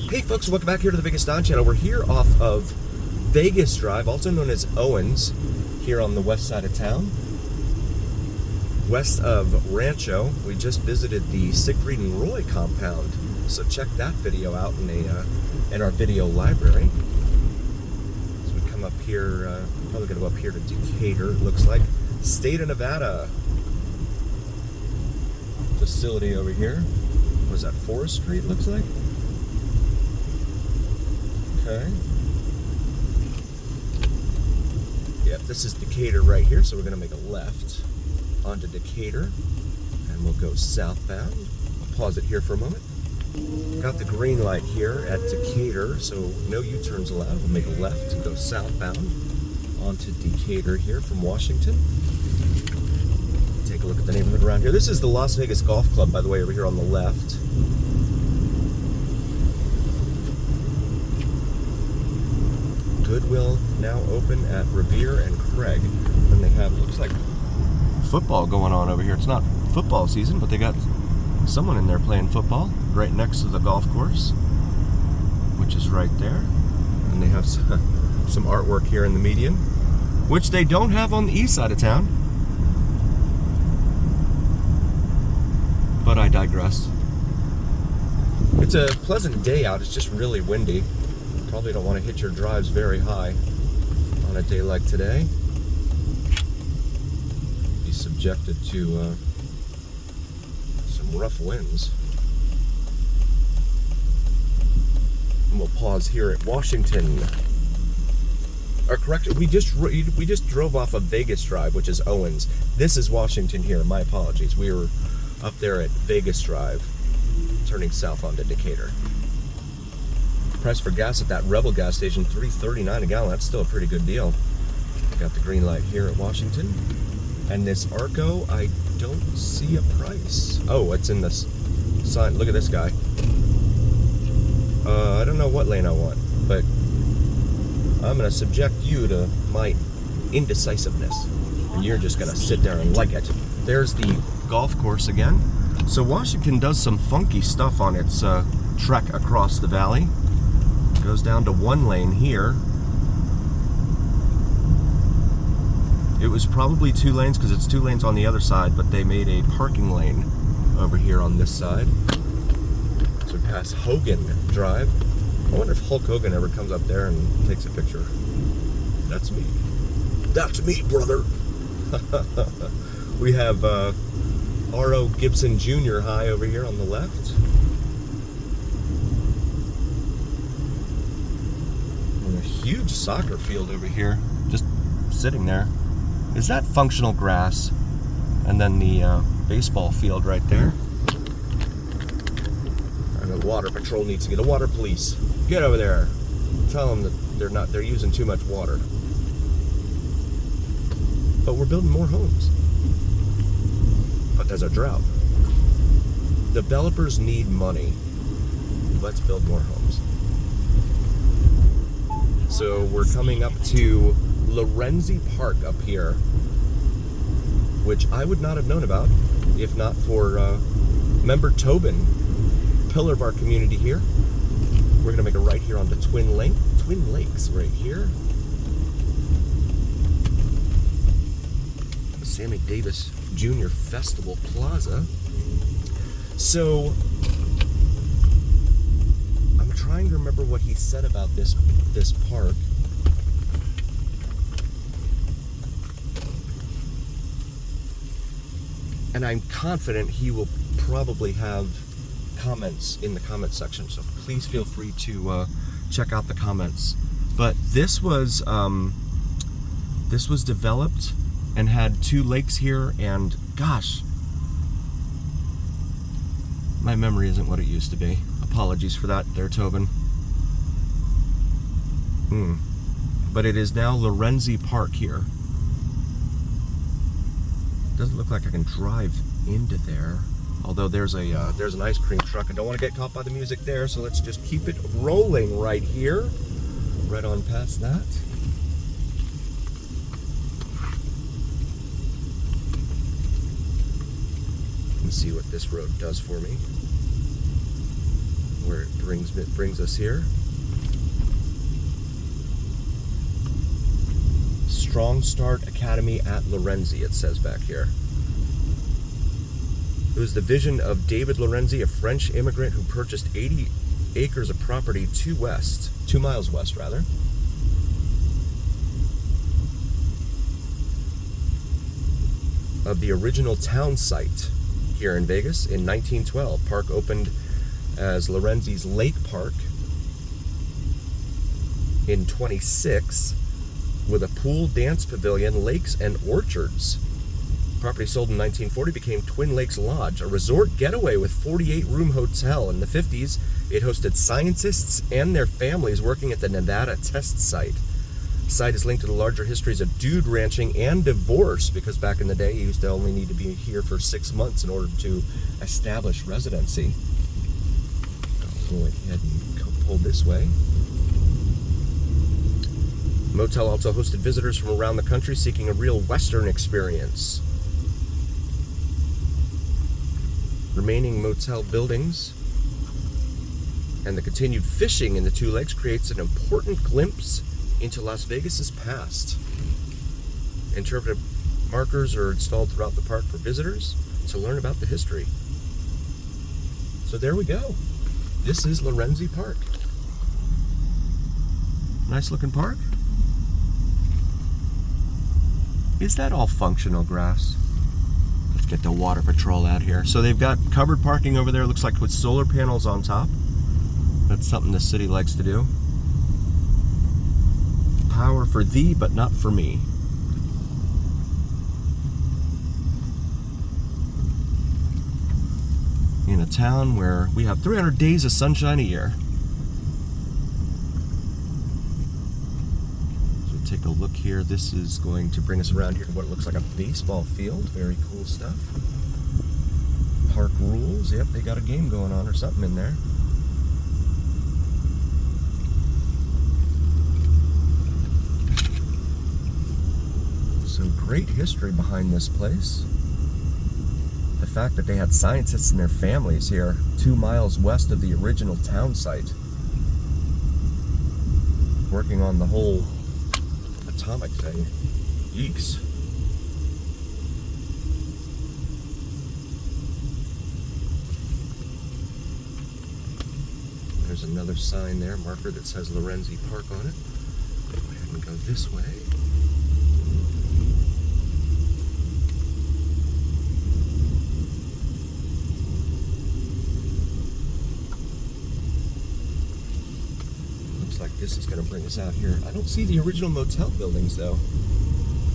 Hey folks, welcome back here to the Vegas Don Channel. We're here off of Vegas Drive, also known as Owens, here on the west side of town. West of Rancho. We just visited the Siegfried and Roy compound, so check that video out in our video library. So we come up here, probably gonna go up here to Decatur, it looks like. State of Nevada facility over here. What is that, Forest Street, looks like? Okay. Yeah, this is Decatur right here, so we're going to make a left onto Decatur, and we'll go southbound. I'll pause it here for a moment. Got the green light here at Decatur, so no U-turns allowed. We'll make a left and go southbound onto Decatur here from Washington. Take a look at the neighborhood around here. This is the Las Vegas Golf Club, by the way, over here on the left. Goodwill now open at Revere and Craig. And they have, looks like, football going on over here. It's not football season, but they got someone in there playing football right next to the golf course, which is right there. And they have some artwork here in the median, which they don't have on the east side of town. But I digress. It's a pleasant day out. It's just really windy. Probably don't want to hit your drives very high on a day like today. Be subjected to some rough winds. And we'll pause here at Washington. Or correct, we just drove off of Vegas Drive, which is Owens. This is Washington here. My apologies. We were up there at Vegas Drive, turning south onto Decatur. Price for gas at that Rebel gas station, $3.39 a gallon. That's still a pretty good deal. Got the green light here at Washington. And this Arco, I don't see a price. Oh, it's in this sign. Look at this guy. I don't know what lane I want, but I'm going to subject you to my indecisiveness. And you're just going to sit there and like it. There's the golf course again. So Washington does some funky stuff on its trek across the valley. Goes down to one lane here. It was probably two lanes because it's two lanes on the other side, but they made a parking lane over here on this side. So we pass Hogan Drive. I wonder if Hulk Hogan ever comes up there and takes a picture. That's me. That's me, brother. We have R.O. Gibson Jr. High over here on the left. And a huge soccer field over here, just sitting there. Is that functional grass? And then the baseball field right there. And the water patrol needs to get, the water police, get over there. Tell them that they're using too much water. But we're building more homes. But there's a drought. Developers need money. Let's build more homes. So we're coming up to Lorenzi Park up here, which I would not have known about if not for member Tobin, pillar of our community here. We're gonna make a right here onto Twin Lakes right here. Sammy Davis Jr. Festival Plaza. So I'm trying to remember what he said about this park. And I'm confident he will probably have comments in the comment section, so please feel free to check out the comments. But this was developed and had two lakes here, and gosh, my memory isn't what it used to be. Apologies for that there, Tobin. But it is now Lorenzi Park here. Doesn't look like I can drive into there. Although there's an ice cream truck. I don't want to get caught by the music there, so let's just keep it rolling right here. Right on past that. Let's see what this road does for me. where it brings us here. Strong Start Academy at Lorenzi, it says back here. It was the vision of David Lorenzi, a French immigrant who purchased 80 acres of property 2 miles west, of the original town site here in Vegas in 1912. Park opened as Lorenzi's Lake Park in 26 with a pool, dance pavilion, lakes, and orchards. Property sold in 1940 became Twin Lakes Lodge, a resort getaway with 48-room hotel. In the 50s, it hosted scientists and their families working at the Nevada test site. The site is linked to the larger histories of dude ranching and divorce, because back in the day, you used to only need to be here for 6 months in order to establish residency. I'll go ahead and pull this way. The motel also hosted visitors from around the country seeking a real Western experience. Remaining motel buildings and the continued fishing in the 2 lakes creates an important glimpse into Las Vegas's past. Interpretive markers are installed throughout the park for visitors to learn about the history. So there we go. This is Lorenzi Park. Nice looking park. Is that all functional grass? Let's get the water patrol out here. So they've got covered parking over there, looks like with solar panels on top. That's something the city likes to do. Power for thee, but not for me. In a town where we have 300 days of sunshine a year. Take a look here. This is going to bring us around here to what looks like a baseball field. Very cool stuff. Park rules. Yep, they got a game going on or something in there. So great history behind this place. The fact that they had scientists and their families here 2 miles west of the original town site, working on the whole atomic thing. Yeeks. There's another sign there, marker that says Lorenzi Park on it. Go ahead and go this way. Like this is going to bring us out here. I don't see the original motel buildings though.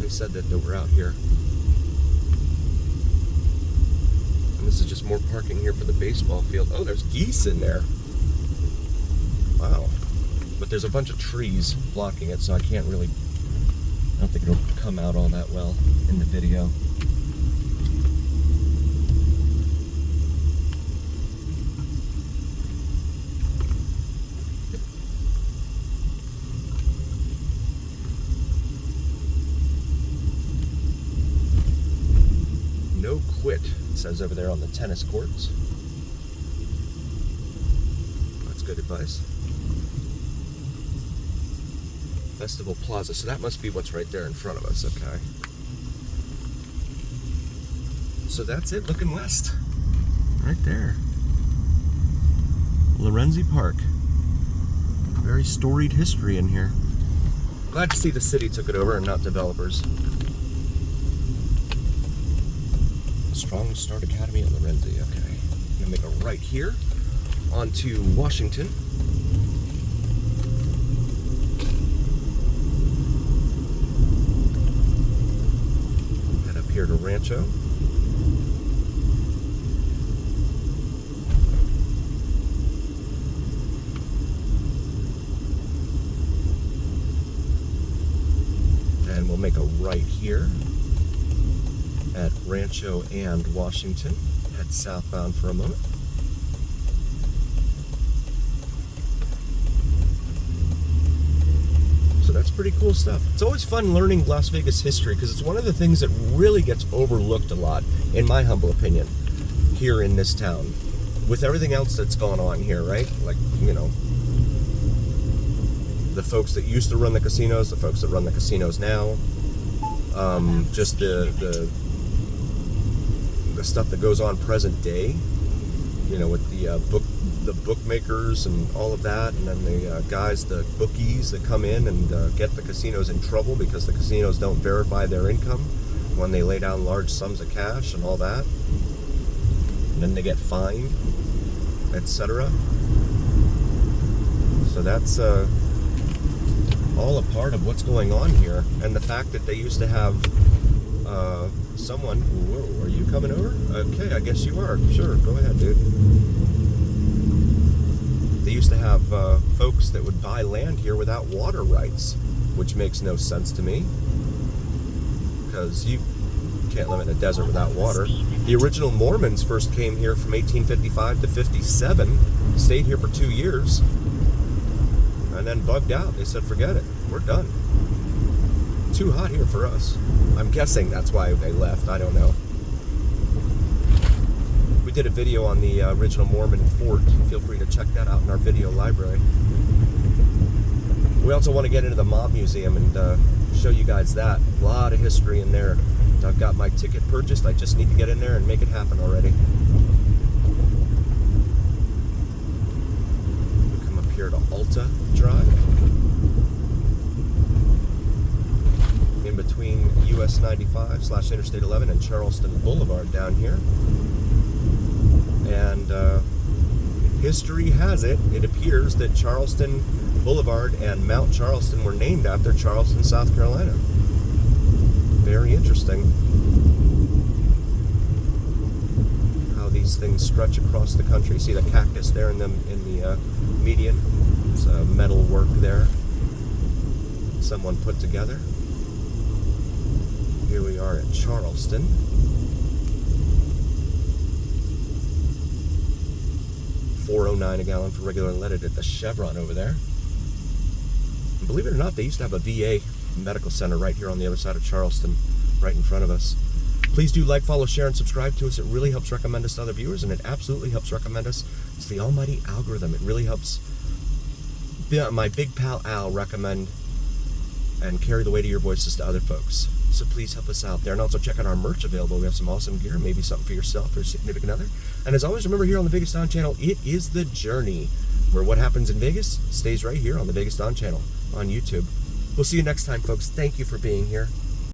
They said that they were out here. And this is just more parking here for the baseball field. Oh, there's geese in there. Wow. But there's a bunch of trees blocking it, so I can't really, I don't think it'll come out all that well in the video. No quit, it says over there on the tennis courts. That's good advice. Festival Plaza, so that must be what's right there in front of us, okay. So that's it, looking west. Right there. Lorenzi Park. Very storied history in here. Glad to see the city took it over and not developers. Strong Start Academy at Lorenzi, okay. I'm gonna make a right here onto Washington. Head up here to Rancho. And we'll make a right here at Rancho and Washington. Head southbound for a moment. So that's pretty cool stuff. It's always fun learning Las Vegas history because it's one of the things that really gets overlooked a lot, in my humble opinion, here in this town. with everything else that's going on here, right? Like, the folks that used to run the casinos, the folks that run the casinos now, just the stuff that goes on present day, with the bookmakers and all of that, and then the guys, the bookies that come in and get the casinos in trouble because the casinos don't verify their income when they lay down large sums of cash and all that, and then they get fined, etc. So that's all a part of what's going on here. And the fact that they used to have someone, whoa, are you coming over? Okay, I guess you are. Sure, go ahead, dude. They used to have folks that would buy land here without water rights, which makes no sense to me, because you can't live in a desert without water. The original Mormons first came here from 1855 to 57, stayed here for 2 years, and then bugged out. They said, forget it, we're done. Too hot here for us. I'm guessing that's why they left, I don't know. We did a video on the original Mormon fort. Feel free to check that out in our video library. We also want to get into the Mob Museum and show you guys that. A lot of history in there. I've got my ticket purchased. I just need to get in there and make it happen already. We come up here to Alta Drive. In between US 95/Interstate 11 and Charleston Boulevard down here. And history has it, it appears that Charleston Boulevard and Mount Charleston were named after Charleston, South Carolina. Very interesting how these things stretch across the country. See the cactus there in the median? It's metal work there someone put together. Here we are at Charleston. $4.09 a gallon for regular unleaded at the Chevron over there. And believe it or not, they used to have a VA medical center right here on the other side of Charleston, right in front of us. Please do like, follow, share, and subscribe to us. It really helps recommend us to other viewers, and it absolutely helps recommend us. It's the almighty algorithm. It really helps my big pal Al recommend and carry the weight of your voices to other folks. So please help us out there. And also check out our merch available. We have some awesome gear, maybe something for yourself or a significant other. And as always, remember here on the Vegas Don channel, it is the journey, where what happens in Vegas stays right here on the Vegas Don channel on YouTube. We'll see you next time, folks. Thank you for being here.